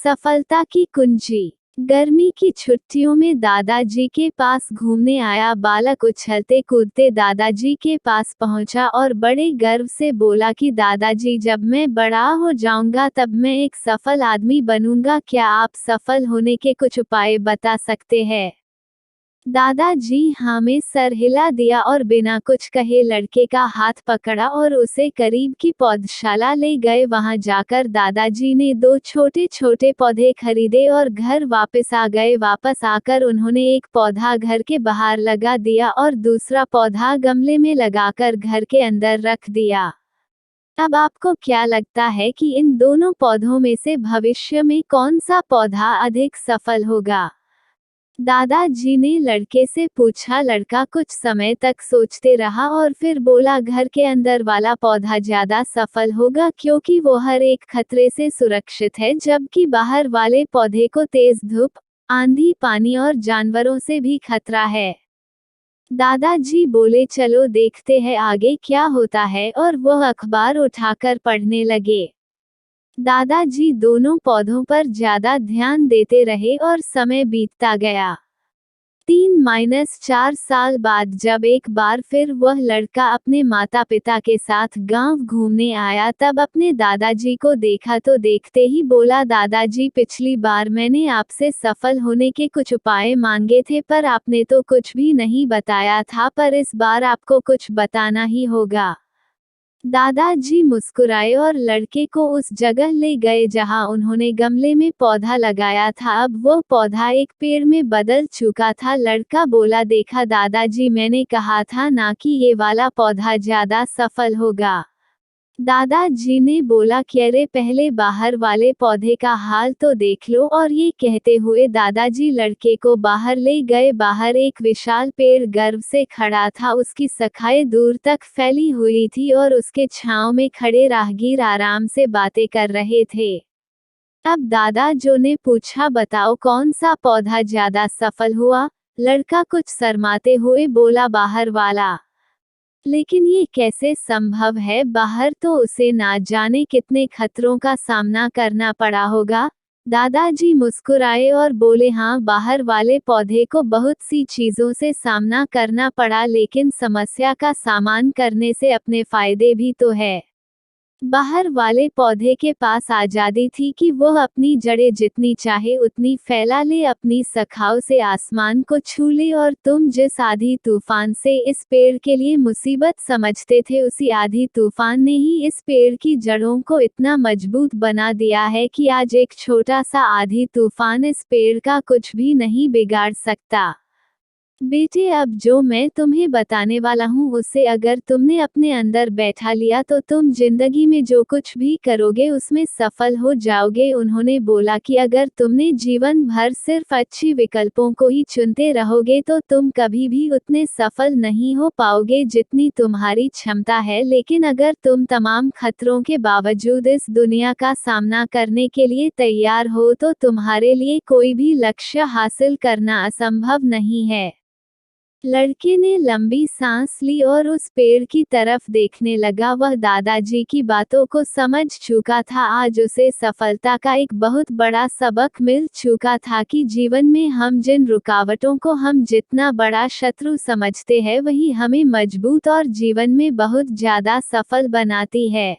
सफलता की कुंजी। गर्मी की छुट्टियों में दादाजी के पास घूमने आया बालक उछलते कूदते दादाजी के पास पहुंचा और बड़े गर्व से बोला कि दादाजी, जब मैं बड़ा हो जाऊंगा तब मैं एक सफल आदमी बनूंगा। क्या आप सफल होने के कुछ उपाय बता सकते हैं? दादाजी हाँ में सर हिला दिया और बिना कुछ कहे लड़के का हाथ पकड़ा और उसे करीब की पौधशाला ले गए। वहां जाकर दादाजी ने 2 छोटे छोटे पौधे खरीदे और घर वापस आ गए। वापस आकर उन्होंने एक पौधा घर के बाहर लगा दिया और दूसरा पौधा गमले में लगाकर घर के अंदर रख दिया। अब आपको क्या लगता है कि इन दोनों पौधों में से भविष्य में कौन सा पौधा अधिक सफल होगा? दादाजी ने लड़के से पूछा। लड़का कुछ समय तक सोचते रहा और फिर बोला, घर के अंदर वाला पौधा ज्यादा सफल होगा क्योंकि वो हर एक खतरे से सुरक्षित है, जबकि बाहर वाले पौधे को तेज धूप, आंधी, पानी और जानवरों से भी खतरा है। दादाजी बोले, चलो देखते हैं आगे क्या होता है, और वह अखबार उठाकर पढ़ने लगे। दादाजी दोनों पौधों पर ज्यादा ध्यान देते रहे और समय बीतता गया। 3-4 साल बाद जब एक बार फिर वह लड़का अपने माता पिता के साथ गांव घूमने आया, तब अपने दादाजी को देखा तो देखते ही बोला, दादाजी, पिछली बार मैंने आपसे सफल होने के कुछ उपाय मांगे थे पर आपने तो कुछ भी नहीं बताया था, पर इस बार आपको कुछ बताना ही होगा। दादाजी मुस्कुराए और लड़के को उस जगह ले गए जहां उन्होंने गमले में पौधा लगाया था। अब वो पौधा एक पेड़ में बदल चुका था। लड़का बोला, देखा दादाजी, मैंने कहा था ना कि ये वाला पौधा ज्यादा सफल होगा। दादाजी ने बोला कि अरे पहले बाहर वाले पौधे का हाल तो देख लो, और ये कहते हुए दादाजी लड़के को बाहर ले गए। बाहर एक विशाल पेड़ गर्व से खड़ा था, उसकी शाखाएं दूर तक फैली हुई थी और उसके छांव में खड़े राहगीर आराम से बातें कर रहे थे। अब दादाजी ने पूछा, बताओ कौन सा पौधा ज्यादा सफल हुआ? लड़का कुछ शर्माते हुए बोला, बाहर वाला। लेकिन ये कैसे संभव है? बाहर तो उसे ना जाने कितने खतरों का सामना करना पड़ा होगा। दादाजी मुस्कुराए और बोले, हाँ, बाहर वाले पौधे को बहुत सी चीजों से सामना करना पड़ा, लेकिन समस्या का सामना करने से अपने फायदे भी तो है। बाहर वाले पौधे के पास आजादी थी कि वह अपनी जड़ें जितनी चाहे उतनी फैला ले, अपनी शाखाओं से आसमान को छू ले, और तुम जिस आधी तूफान से इस पेड़ के लिए मुसीबत समझते थे, उसी आधी तूफान ने ही इस पेड़ की जड़ों को इतना मजबूत बना दिया है कि आज एक छोटा सा आधी तूफान इस पेड़ का कुछ भी नहीं बिगाड़ सकता। बेटे, अब जो मैं तुम्हें बताने वाला हूँ उसे अगर तुमने अपने अंदर बैठा लिया तो तुम जिंदगी में जो कुछ भी करोगे उसमें सफल हो जाओगे। उन्होंने बोला कि अगर तुमने जीवन भर सिर्फ अच्छी विकल्पों को ही चुनते रहोगे तो तुम कभी भी उतने सफल नहीं हो पाओगे जितनी तुम्हारी क्षमता है, लेकिन अगर तुम तमाम खतरों के बावजूद इस दुनिया का सामना करने के लिए तैयार हो तो तुम्हारे लिए कोई भी लक्ष्य हासिल करना असंभव नहीं है। लड़के ने लंबी सांस ली और उस पेड़ की तरफ देखने लगा। वह दादाजी की बातों को समझ चुका था। आज उसे सफलता का एक बहुत बड़ा सबक मिल चुका था कि जीवन में हम जिन रुकावटों को हम जितना बड़ा शत्रु समझते हैं वही हमें मजबूत और जीवन में बहुत ज्यादा सफल बनाती है।